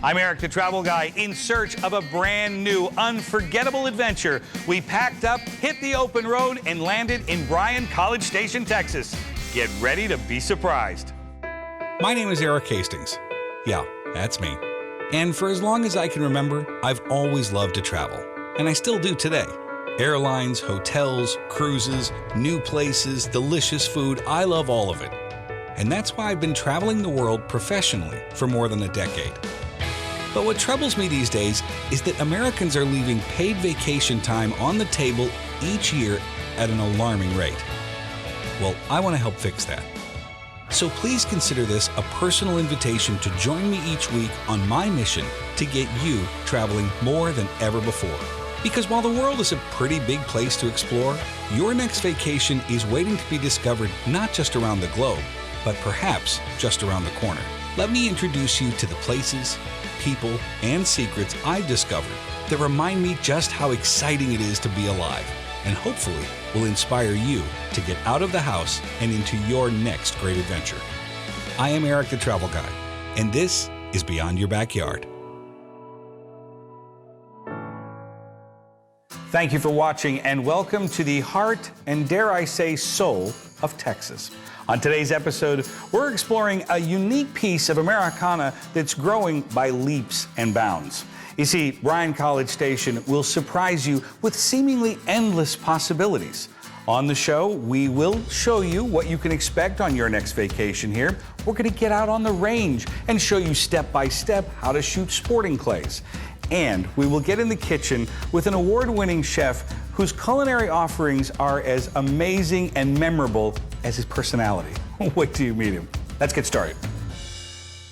I'm Erik the Travel Guy in search of a brand new, unforgettable adventure. We packed up, hit the open road, and landed in Bryan, College Station, Texas. Get ready to be surprised. My name is Erik Hastings. Yeah, that's me. And for as long as I can remember, I've always loved to travel. And I still do today. Airlines, hotels, cruises, new places, delicious food, I love all of it. And that's why I've been traveling the world professionally for more than a decade. But what troubles me these days is that Americans are leaving paid vacation time on the table each year at an alarming rate. Well, I want to help fix that. So please consider this a personal invitation to join me each week on my mission to get you traveling more than ever before. Because while the world is a pretty big place to explore, your next vacation is waiting to be discovered not just around the globe, but perhaps just around the corner. Let me introduce you to the places, people, and secrets I've discovered that remind me just how exciting it is to be alive, and hopefully will inspire you to get out of the house and into your next great adventure. I am Erik the Travel Guy, and this is Beyond Your Backyard. Thank you for watching, and welcome to the heart and, dare I say, soul of Texas. On today's episode, we're exploring a unique piece of Americana that's growing by leaps and bounds. You see, Bryan College Station will surprise you with seemingly endless possibilities. On the show, we will show you what you can expect on your next vacation here. We're going to get out on the range and show you step by step how to shoot sporting clays. And we will get in the kitchen with an award-winning chef whose culinary offerings are as amazing and memorable as his personality. Wait till you meet him. Let's get started.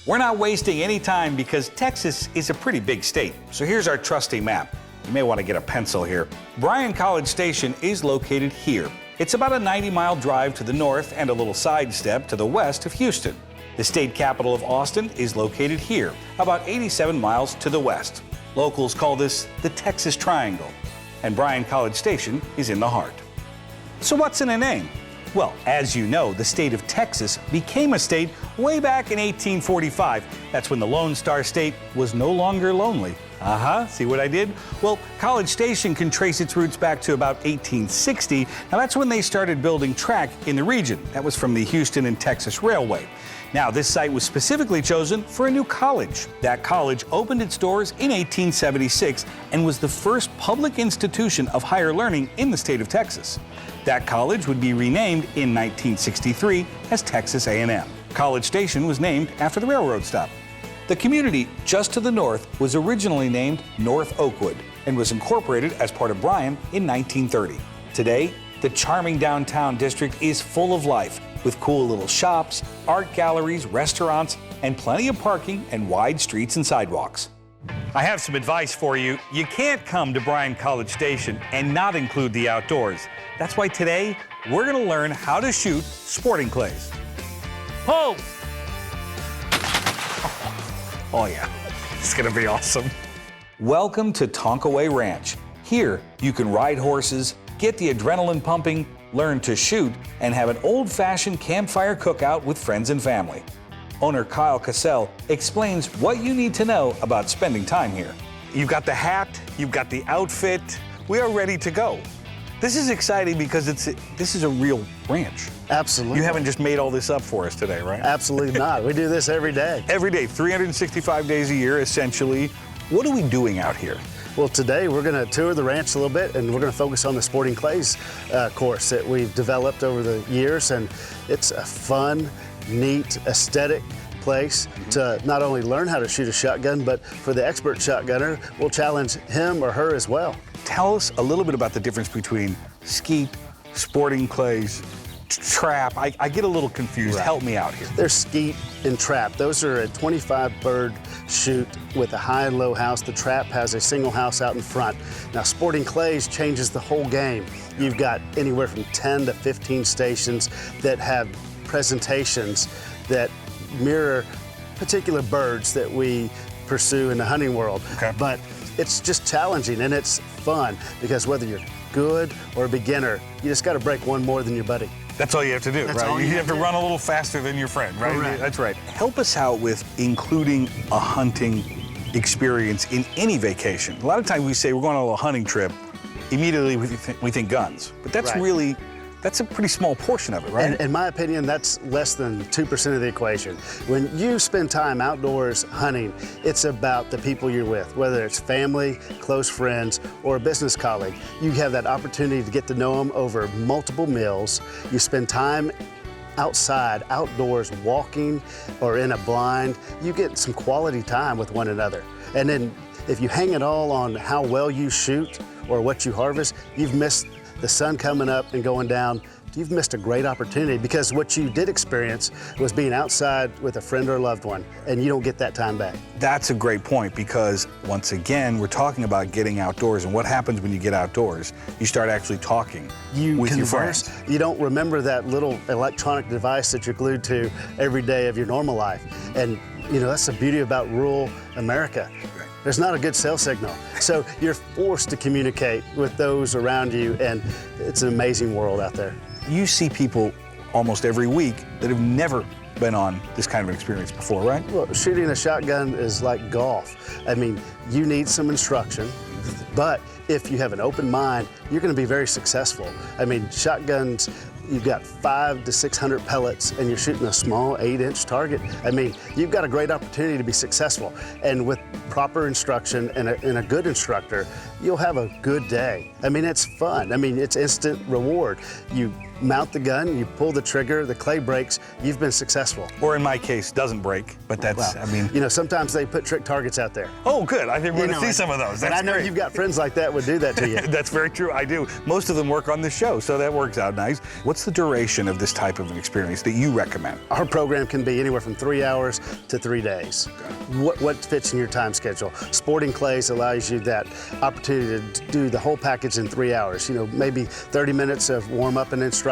We're not wasting any time because Texas is a pretty big state. So here's our trusty map. You may want to get a pencil here. Bryan College Station is located here. It's about a 90-mile drive to the north and a little sidestep to the west of Houston. The state capital of Austin is located here, about 87 miles to the west. Locals call this the Texas Triangle, and Bryan College Station is in the heart. So what's in a name? Well, as you know, the state of Texas became a state way back in 1845. That's when the Lone Star State was no longer lonely. See what I did? Well, College Station can trace its roots back to about 1860. Now that's when they started building track in the region. That was from the Houston and Texas Railway. Now, this site was specifically chosen for a new college. That college opened its doors in 1876 and was the first public institution of higher learning in the state of Texas. That college would be renamed in 1963 as Texas A&M. College Station was named after the railroad stop. The community just to the north was originally named North Oakwood and was incorporated as part of Bryan in 1930. Today, the charming downtown district is full of life, with cool little shops, art galleries, restaurants, and plenty of parking and wide streets and sidewalks. I have some advice for you. You can't come to Bryan College Station and not include the outdoors. That's why today, we're gonna learn how to shoot sporting clays. Oh! Oh yeah, it's gonna be awesome. Welcome to Tonkaway Ranch. Here, you can ride horses, get the adrenaline pumping, learn to shoot, and have an old-fashioned campfire cookout with friends and family. Owner Kyle Cassell explains what you need to know about spending time here. You've got the hat, you've got the outfit, we are ready to go. This is exciting because this is a real ranch. Absolutely. You haven't just made all this up for us today, right? Absolutely not. We do this every day. Every day, 365 days a year, essentially. What are we doing out here? Well, today we're going to tour the ranch a little bit, and we're going to focus on the sporting clays course that we've developed over the years, and it's a fun, neat, aesthetic place to not only learn how to shoot a shotgun, but for the expert shotgunner, we'll challenge him or her as well. Tell us a little bit about the difference between skeet, sporting clays, trap. I get a little confused. Right. Help me out here. There's skeet and trap. Those are a 25 bird shoot with a high and low house. The trap has a single house out in front. Now, sporting clays changes the whole game. You've got anywhere from 10 to 15 stations that have presentations that mirror particular birds that we pursue in the hunting world. Okay. But it's just challenging and it's fun because whether you're good or a beginner, you just got to break one more than your buddy. That's all you have to do, That's right? all You you have to run a little faster than your friend, right? Correct. That's right. Help us out with including a hunting experience in any vacation. A lot of times we say we're going on a little hunting trip, immediately we think guns, but that's Right. that's a pretty small portion of it, right? In my opinion, that's less than 2% of the equation. When you spend time outdoors hunting, it's about the people you're with, whether it's family, close friends, or a business colleague. You have that opportunity to get to know them over multiple meals. You spend time outside, outdoors, walking or in a blind. You get some quality time with one another. And then if you hang it all on how well you shoot or what you harvest, you've missed the sun coming up and going down. You've missed a great opportunity, because what you did experience was being outside with a friend or a loved one, and you don't get that time back. That's a great point, because once again, we're talking about getting outdoors, and what happens when you get outdoors? You start actually talking with your friends. You don't remember that little electronic device that you're glued to every day of your normal life. And that's the beauty about rural America. There's not a good cell signal. So you're forced to communicate with those around you, and it's an amazing world out there. You see people almost every week that have never been on this kind of an experience before, right? Well, shooting a shotgun is like golf. I mean, you need some instruction, but if you have an open mind, you're gonna be very successful. I mean, shotguns, you've got 500 to 600 pellets and you're shooting a small 8-inch target. I mean, you've got a great opportunity to be successful. And with proper instruction and a good instructor, you'll have a good day. I mean, it's fun. I mean, it's instant reward. You mount the gun, you pull the trigger, the clay breaks, you've been successful. Or in my case, doesn't break, but that's, Well, sometimes they put trick targets out there. Oh, good. I think we're going to see some of those. And I know you've got friends like that would do that to you. That's very true. I do. Most of them work on this show, so that works out nice. What's the duration of this type of an experience that you recommend? Our program can be anywhere from 3 hours to 3 days. What fits in your time schedule? Sporting clays allows you that opportunity to do the whole package in 3 hours. Maybe 30 minutes of warm up and instruction,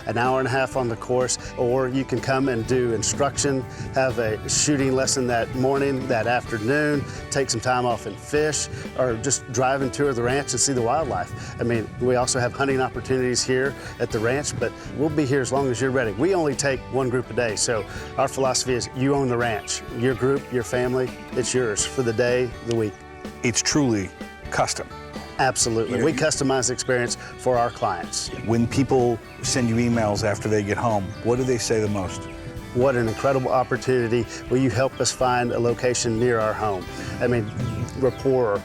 an hour and a half on the course, or you can come and do instruction, have a shooting lesson that morning, that afternoon, take some time off and fish, or just drive and tour the ranch and see the wildlife. I mean, we also have hunting opportunities here at the ranch, but we'll be here as long as you're ready. We only take one group a day, so our philosophy is you own the ranch. Your group, your family, it's yours for the day, the week. It's truly custom. Absolutely. We customize the experience for our clients. When people send you emails after they get home, what do they say the most? What an incredible opportunity. Will you help us find a location near our home? I mean, rapport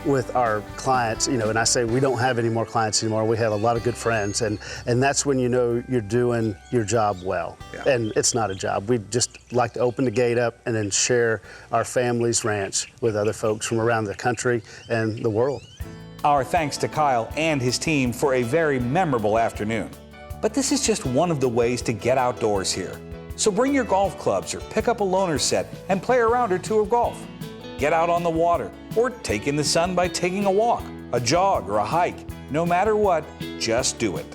with our clients, and I say we don't have any more clients anymore. We have a lot of good friends, and that's when you know you're doing your job well. Yeah. And it's not a job. We just like to open the gate up and then share our family's ranch with other folks from around the country and the world. Our thanks to Kyle and his team for a very memorable afternoon. But this is just one of the ways to get outdoors here. So bring your golf clubs or pick up a loaner set and play a round or two of golf. Get out on the water or take in the sun by taking a walk, a jog, or a hike. No matter what, just do it.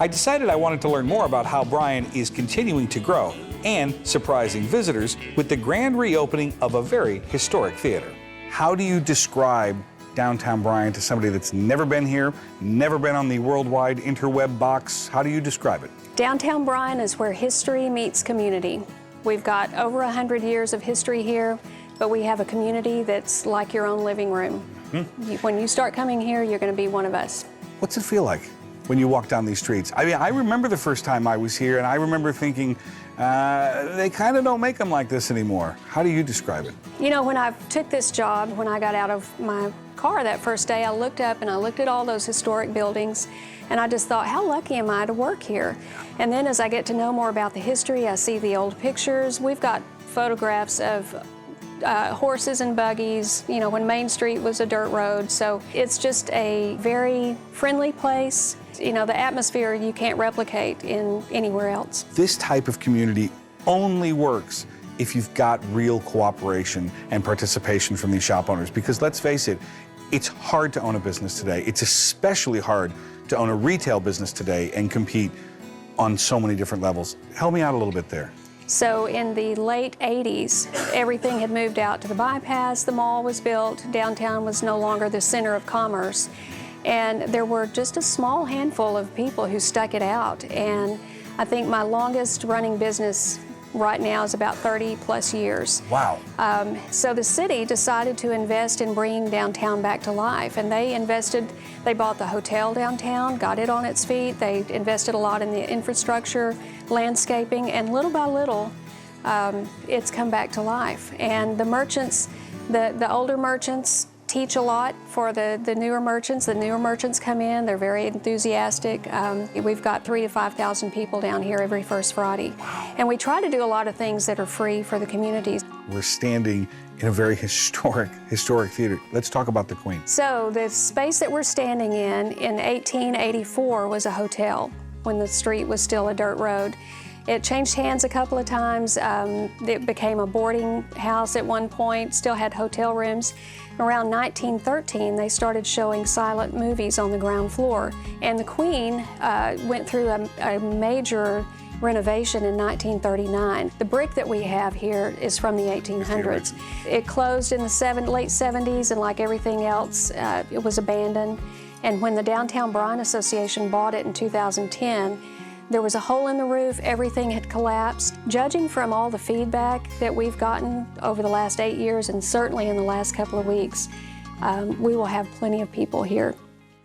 I decided I wanted to learn more about how Bryan is continuing to grow and surprising visitors with the grand reopening of a very historic theater. How do you describe downtown Bryan to somebody that's never been here, never been on the worldwide interweb box? How do you describe it? Downtown Bryan is where history meets community. We've got over 100 years of history here, but we have a community that's like your own living room. When you start coming here, you're going to be one of us. What's it feel like when you walk down these streets? I mean, I remember the first time I was here, and I remember thinking, they kind of don't make them like this anymore. How do you describe it? When I took this job, when I got out of my car that first day, I looked up and I looked at all those historic buildings, and I just thought, how lucky am I to work here? And then as I get to know more about the history, I see the old pictures. We've got photographs of horses and buggies, when Main Street was a dirt road. So it's just a very friendly place. The atmosphere you can't replicate in anywhere else. This type of community only works if you've got real cooperation and participation from these shop owners, because let's face it, it's hard to own a business today. It's especially hard to own a retail business today and compete on so many different levels. Help me out a little bit there. So in the late 80s, everything had moved out to the bypass, the mall was built, downtown was no longer the center of commerce. And there were just a small handful of people who stuck it out. And I think my longest running business right now is about 30 plus years. Wow. So the city decided to invest in bringing downtown back to life, and they bought the hotel downtown, got it on its feet. They invested a lot in the infrastructure, landscaping, and little by little, it's come back to life. And the merchants, the older merchants teach a lot for the newer merchants. The newer merchants come in, they're very enthusiastic. We've got 3,000 to 5,000 people down here every first Friday. And we try to do a lot of things that are free for the communities. We're standing in a very historic theater. Let's talk about the Queen. So the space that we're standing in 1884 was a hotel when the street was still a dirt road. It changed hands a couple of times. It became a boarding house at one point, still had hotel rooms. Around 1913, they started showing silent movies on the ground floor. And the Queen went through a major renovation in 1939. The brick that we have here is from the 1800s. It closed in the late 70s, and like everything else, it was abandoned. And when the Downtown Bryan Association bought it in 2010, there was a hole in the roof, everything had collapsed. Judging from all the feedback that we've gotten over the last 8 years, and certainly in the last couple of weeks, we will have plenty of people here.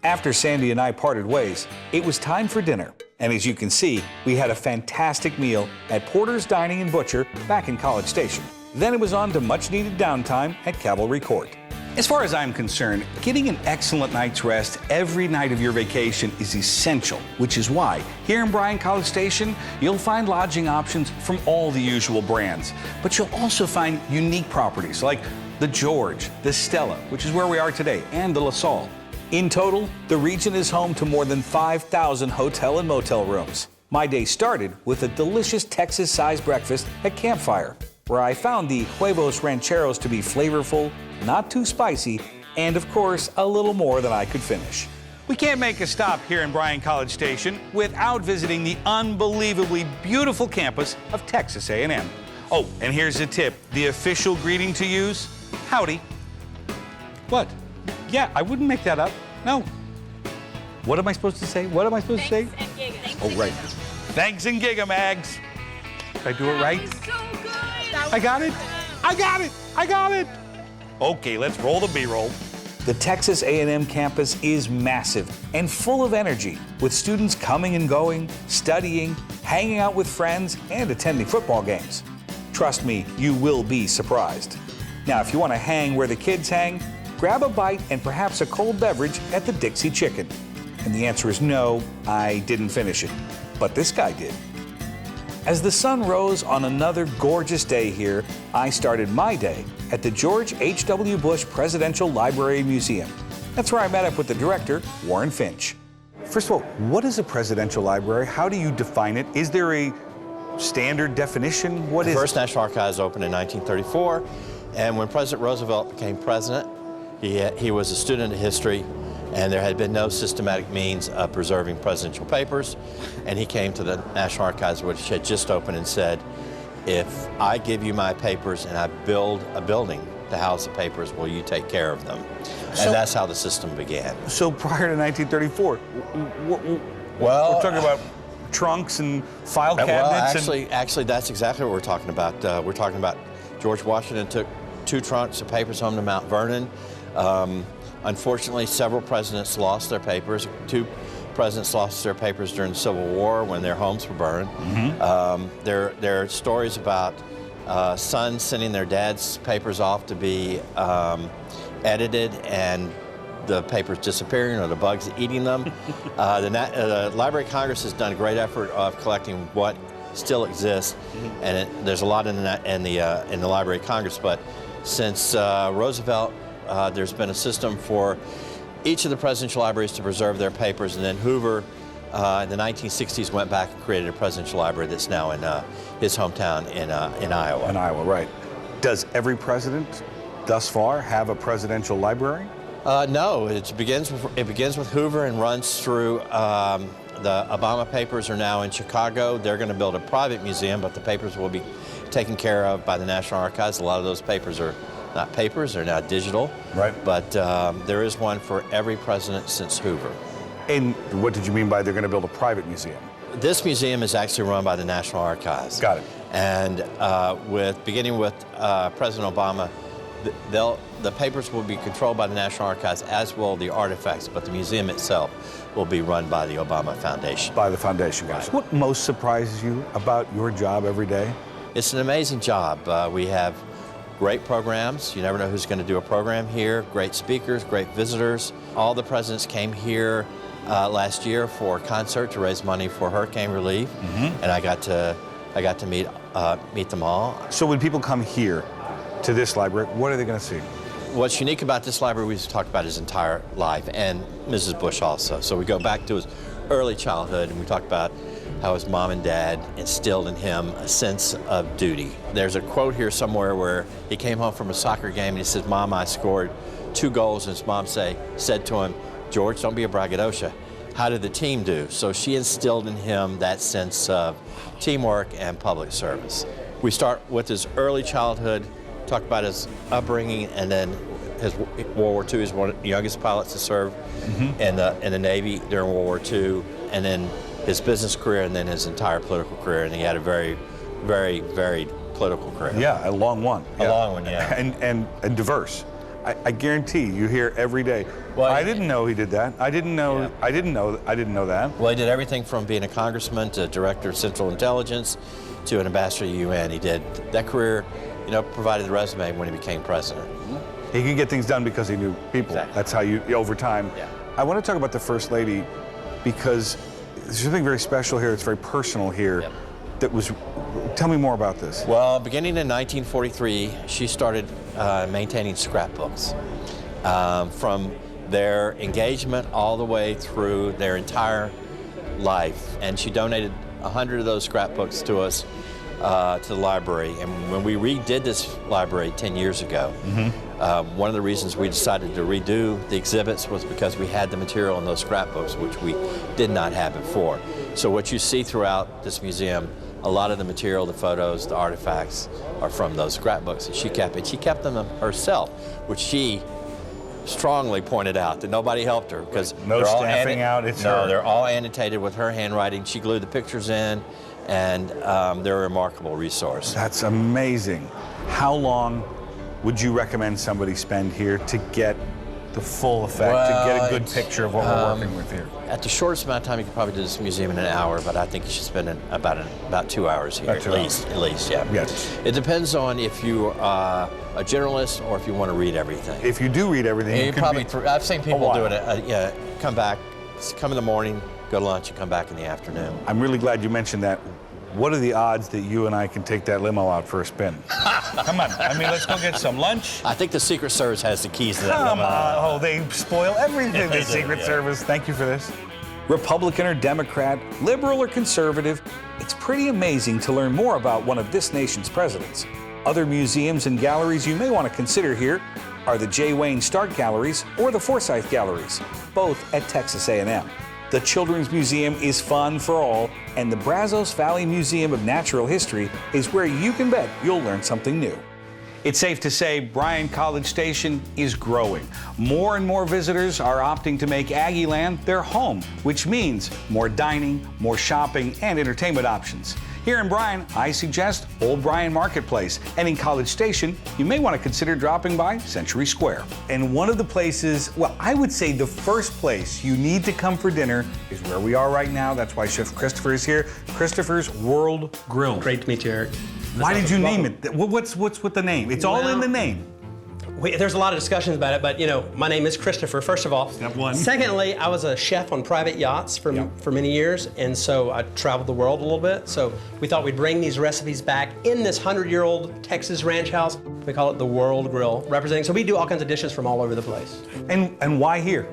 After Sandy and I parted ways, it was time for dinner. And as you can see, we had a fantastic meal at Porter's Dining and Butcher back in College Station. Then it was on to much-needed downtime at Cavalry Court. As far as I'm concerned, getting an excellent night's rest every night of your vacation is essential, which is why here in Bryan College Station, you'll find lodging options from all the usual brands. But you'll also find unique properties like the George, the Stella, which is where we are today, and the La Salle. In total, the region is home to more than 5,000 hotel and motel rooms. My day started with a delicious Texas-sized breakfast at Campfire, where I found the huevos rancheros to be flavorful, not too spicy, and of course, a little more than I could finish. We can't make a stop here in Bryan College Station without visiting the unbelievably beautiful campus of Texas A&M. Oh, and here's a tip. The official greeting to use, howdy. What? Yeah, I wouldn't make that up. No. What am I supposed to say? What am I supposed to say? Thanks and giga. Oh, right. Thanks and gigamags. Did I do it right? So good. I got it. I got it. I got it. Okay, let's roll the B-roll. The Texas A&M campus is massive and full of energy, with students coming and going, studying, hanging out with friends, and attending football games. Trust me, you will be surprised. Now, if you want to hang where the kids hang, grab a bite and perhaps a cold beverage at the Dixie Chicken. And the answer is no, I didn't finish it, but this guy did. As the sun rose on another gorgeous day here, I started my day at the George H.W. Bush Presidential Library Museum. That's where I met up with the director, Warren Finch. First of all, what is a presidential library? How do you define it? Is there a standard definition? What is it? The first National Archives opened in 1934, and when President Roosevelt became president, he was a student of history, and there had been no systematic means of preserving presidential papers, and he came to the National Archives, which had just opened, and said, if I give you my papers and I build a building to house the papers, will you take care of them? And that's how the system began. So prior to 1934, Well, we're talking about trunks and file cabinets. Well, actually, that's exactly what we're talking about. We're talking about George Washington took 2 trunks of papers home to Mount Vernon. Unfortunately, several presidents lost their papers. 2 presidents lost their papers during the Civil War when their homes were burned. Mm-hmm. There are stories about sons sending their dad's papers off to be edited and the papers disappearing or the bugs eating them. The Library of Congress has done a great effort of collecting what still exists, mm-hmm. and there's a lot in the Library of Congress. But since Roosevelt, there's been a system for each of the presidential libraries to preserve their papers, and then Hoover in the 1960s went back and created a presidential library that's now in his hometown in Iowa. In Iowa, right. Does every president thus far have a presidential library? No, it begins with Hoover and runs through. The Obama papers are now in Chicago. They're going to build a private museum, but the papers will be taken care of by the National Archives. A lot of those papers are not papers, they're now digital. Right. But there is one for every president since Hoover. And what did you mean by they're going to build a private museum? This museum is actually run by the National Archives. Got it. And beginning with President Obama, the papers will be controlled by the National Archives, as will the artifacts, but the museum itself will be run by the Obama Foundation. By the foundation, guys. Right. What most surprises you about your job every day? It's an amazing job. We have great programs. You never know who's going to do a program here. Great speakers, great visitors. All the presidents came here last year for a concert to raise money for hurricane relief, and I got to meet them all. So when people come here to this library, what are they going to see? What's unique about this library, we've talked about his entire life, and Mrs. Bush also. So we go back to his early childhood, and we talk about how his mom and dad instilled in him a sense of duty. There's a quote here somewhere where he came home from a soccer game and he said, "Mom, I scored 2 goals," and his mom said to him, "George, don't be a braggadocio. How did the team do?" So she instilled in him that sense of teamwork and public service. We start with his early childhood, talk about his upbringing, and then his World War II. He's one of the youngest pilots to serve in the Navy during World War II, and then his business career, and then his entire political career. And he had a very, very varied political career. Yeah, a long one. A long one, yeah. And diverse. I guarantee you hear every day. Well, I didn't know he did that. I didn't know. Yeah. I didn't know that. Well, he did everything from being a congressman to director of Central Intelligence to an ambassador to the UN. He did that career, provided the resume when he became president. He could get things done because he knew people. Exactly. That's how you, over time. Yeah. I want to talk about the First Lady because there's something very special here. It's very personal here. Yep. Tell me more about this. Well, beginning in 1943, she started maintaining scrapbooks from their engagement all the way through their entire life. And she donated 100 of those scrapbooks to us, to the library. And when we redid this library 10 years ago, one of the reasons we decided to redo the exhibits was because we had the material in those scrapbooks, which we did not have before. So what you see throughout this museum, a lot of the material, the photos, the artifacts are from those scrapbooks that she kept. And she kept them herself, which she strongly pointed out that nobody helped her because No stamping out, it's her. No, they're all annotated with her handwriting. She glued the pictures in, and they're a remarkable resource. That's amazing. How long would you recommend somebody spend here to get the full effect, to get a good picture of what we're working with here? At the shortest amount of time, you could probably do this museum in an hour, but I think you should spend about 2 hours here, About 2 hours. At least, yeah. Yes. It depends on if you are a generalist or if you want to read everything. If you do read everything, You probably, I've seen people while. do it, come back, come in the morning, go to lunch, and come back in the afternoon. I'm really glad you mentioned that. What are the odds that you and I can take that limo out for a spin? Come on. I mean, let's go get some lunch. I think the Secret Service has the keys to that. Come limo. on. Oh, they spoil everything, They the do, Secret yeah. Service. Thank you for this. Republican or Democrat, liberal or conservative, it's pretty amazing to learn more about one of this nation's presidents. Other museums and galleries you may want to consider here are the J. Wayne Stark Galleries or the Forsyth Galleries, both at Texas A&M. The Children's Museum is fun for all, and the Brazos Valley Museum of Natural History is where you can bet you'll learn something new. It's safe to say Bryan College Station is growing. More and more visitors are opting to make Aggieland their home, which means more dining, more shopping, and entertainment options. Here in Bryan, I suggest Old Bryan Marketplace, and in College Station, you may want to consider dropping by Century Square. And one of the places, well, I would say the first place you need to come for dinner is where we are right now. That's why Chef Christopher is here. Christopher's World Grill. Great to meet you, Erik. Why did you name it? What's with the name? It's all in the name. There's a lot of discussions about it, but my name is Christopher, first of all. Step one. Secondly, I was a chef on private yachts for many years, and so I traveled the world a little bit. So we thought we'd bring these recipes back in this 100-year-old Texas ranch house. We call it the World Grill, representing. So we do all kinds of dishes from all over the place. And why here?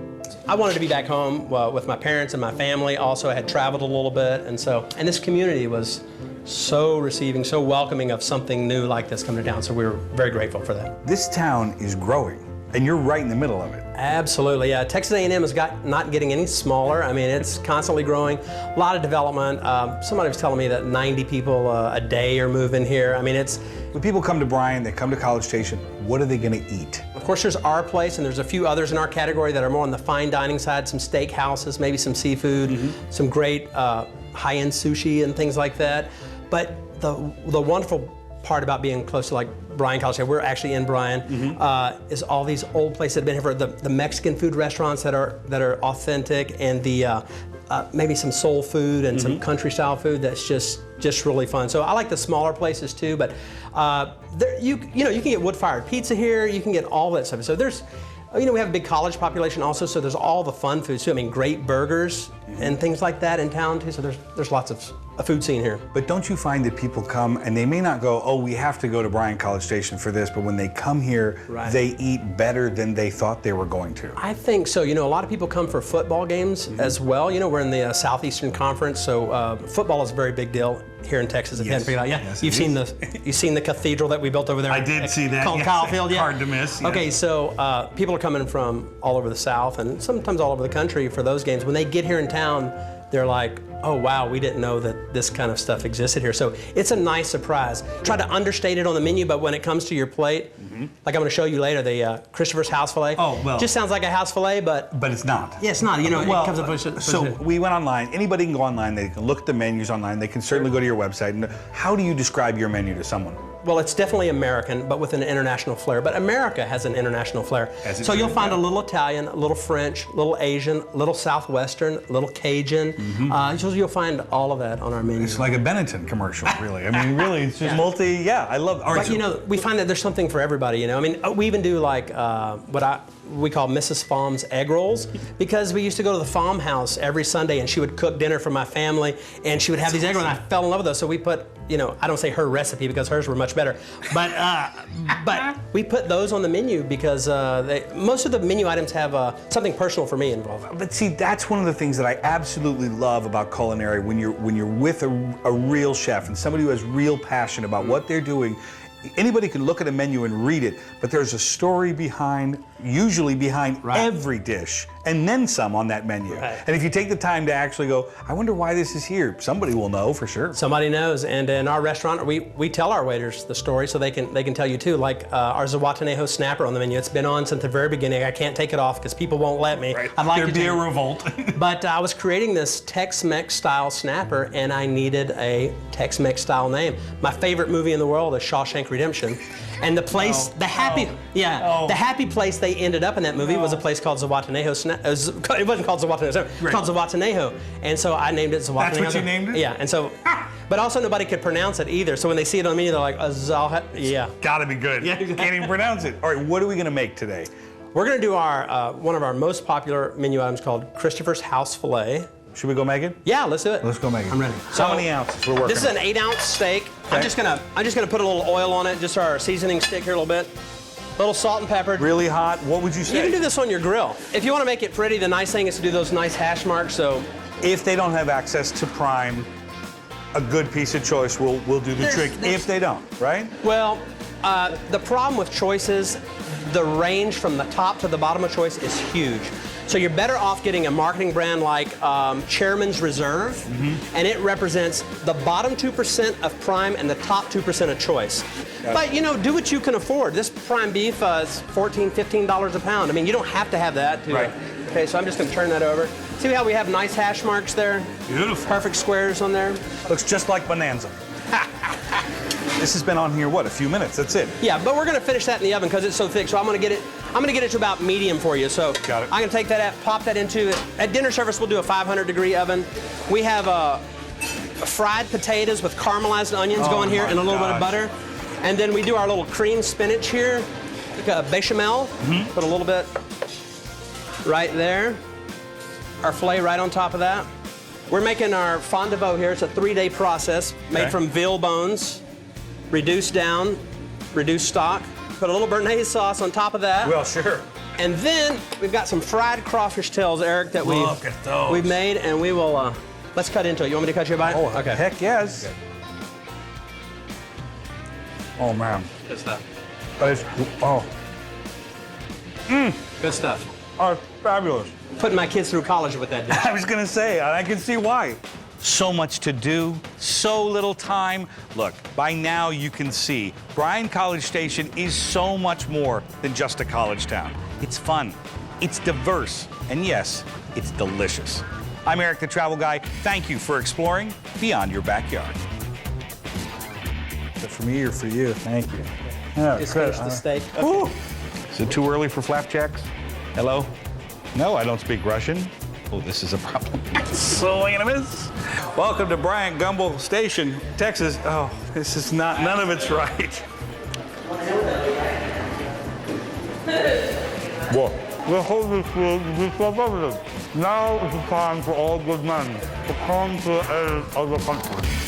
I wanted to be back home with my parents and my family. Also, I had traveled a little bit, and this community was so receiving, so welcoming of something new like this coming to town. So we were very grateful for that. This town is growing, and you're right in the middle of it. Absolutely, yeah. Texas A&M is not getting any smaller. I mean, it's constantly growing. A lot of development. Somebody was telling me that 90 people a day are moving here. I mean, When people come to Bryan, they come to College Station, what are they going to eat? Of course, there's our place, and there's a few others in our category that are more on the fine dining side, some steak houses, maybe some seafood, some great high-end sushi and things like that. But the wonderful part about being close to like Bryan College, we're actually in Bryan, is all these old places that have been here for the Mexican food restaurants that are authentic, and the maybe some soul food and some country style food that's just really fun. So I like the smaller places too, but you can get wood-fired pizza here, you can get all that stuff. So there's, we have a big college population also, so there's all the fun foods too. I mean, great burgers and things like that in town too. So there's lots of a food scene here. But don't you find that people come and they may not go, oh, we have to go to Bryan College Station for this, but when they come here, they eat better than they thought they were going to? I think so. A lot of people come for football games as well. We're in the Southeastern Conference, so football is a very big deal here in Texas. If you hadn't figured it out, Yes, you've seen the cathedral that we built over there. I did see that. Called Kyle Field. Yeah. Hard to miss. Yes. Okay, so people are coming from all over the South and sometimes all over the country for those games. When they get here in town, they're like, oh wow, we didn't know that this kind of stuff existed here. So it's a nice surprise. Try to understate it on the menu, but when it comes to your plate, like I'm going to show you later, the Christopher's house filet. Oh, well. Just sounds like a house filet, but it's not. Yeah, it's not. It comes up. So we went online. Anybody can go online. They can look at the menus online. They can certainly go to your website. And how do you describe your menu to someone? Well, it's definitely American, but with an international flair. But America has an international flair. So you'll find a little Italian, a little French, a little Asian, a little Southwestern, a little Cajun. So you'll find all of that on our menu. It's like a Benetton commercial, really. I mean, really, it's just I love it. But we find that there's something for everybody, I mean, we even do like we call Mrs. Faum's egg rolls, because we used to go to the Faum house every Sunday and she would cook dinner for my family and she would have these egg rolls, and I fell in love with those. So we put, I don't say her recipe because hers were much better, but we put those on the menu because most of the menu items have something personal for me involved. But see, that's one of the things that I absolutely love about culinary, when you're with a real chef and somebody who has real passion about what they're doing. Anybody can look at a menu and read it, but there's a story usually behind every dish, and then some on that menu. And if you take the time to actually go, I wonder why this is here, somebody will know for sure. Somebody knows, and in our restaurant, we tell our waiters the story so they can tell you too. Like our Zihuatanejo snapper on the menu, it's been on since the very beginning. I can't take it off because people won't let me. I'd like There'd be a revolt. But I was creating this Tex-Mex style snapper, and I needed a Tex-Mex style name. My favorite movie in the world is Shawshank Redemption. And the place, the happy place they ended up in that movie was a place called Zihuatanejo. It wasn't called Zihuatanejo, it was called Zihuatanejo. And so I named it Zihuatanejo. That's what you named it? Yeah, and so, but also nobody could pronounce it either. So when they see it on the menu, they're like, Gotta be good. Yeah. You can't even pronounce it. All right, what are we gonna make today? We're gonna do our one of our most popular menu items called Christopher's House Filet. Should we go make it? Yeah, let's do it. Let's go make it. I'm ready. So, how many ounces we're working? This is an 8-ounce steak. Okay. I'm just gonna put a little oil on it, just our seasoning stick here a little bit. A little salt and pepper. Really hot. What would you say? You can do this on your grill. If you want to make it pretty, the nice thing is to do those nice hash marks. So, if they don't have access to Prime, a good piece of choice will do the trick. If they don't, right? Well, the problem with Choice is the range from the top to the bottom of Choice is huge. So you're better off getting a marketing brand like Chairman's Reserve, and it represents the bottom 2% of Prime and the top 2% of Choice. But do what you can afford. This prime beef is $14, $15 a pound. I mean, you don't have to have that. Right. Okay, so I'm just gonna turn that over. See how we have nice hash marks there? Beautiful. Perfect squares on there. Looks just like Bonanza. This has been on here, a few minutes, that's it. Yeah, but we're gonna finish that in the oven because it's so thick, so I'm gonna get it to about medium for you. So got it. I'm gonna take that out, pop that into it. At dinner service, we'll do a 500-degree oven. We have fried potatoes with caramelized onions going here and a little bit of butter. And then we do our little cream spinach here, like a bechamel. Put a little bit right there. Our filet right on top of that. We're making our fond de veau here. It's a 3-day process made from veal bones, reduced down, reduced stock. Put a little Béarnaise sauce on top of that. Well, sure. And then we've got some fried crawfish tails, Erik, that we've made, and we will, let's cut into it. You want me to cut you a bite? Oh, okay. Heck yes. Okay. Oh, man. Good stuff. Good stuff. Oh, fabulous. Putting my kids through college with that dish. I was gonna say, I can see why. So much to do, so little time. Look, by now you can see Bryan College Station is so much more than just a college town. It's fun, it's diverse, and yes, it's delicious. I'm Erik the Travel Guy. Thank you for exploring beyond your backyard. Is it for me or for you? Thank you. Oh, Just finish the steak. Ooh. Is it too early for flapjacks? Hello? No, I don't speak Russian. Oh, this is a problem. So I'm gonna miss. Welcome to Bryan Gumbel Station, Texas. Oh, this is not, none of it's right. What? The Holy Spirit is abundant. Now is the time for all good men to come to the aid of the country.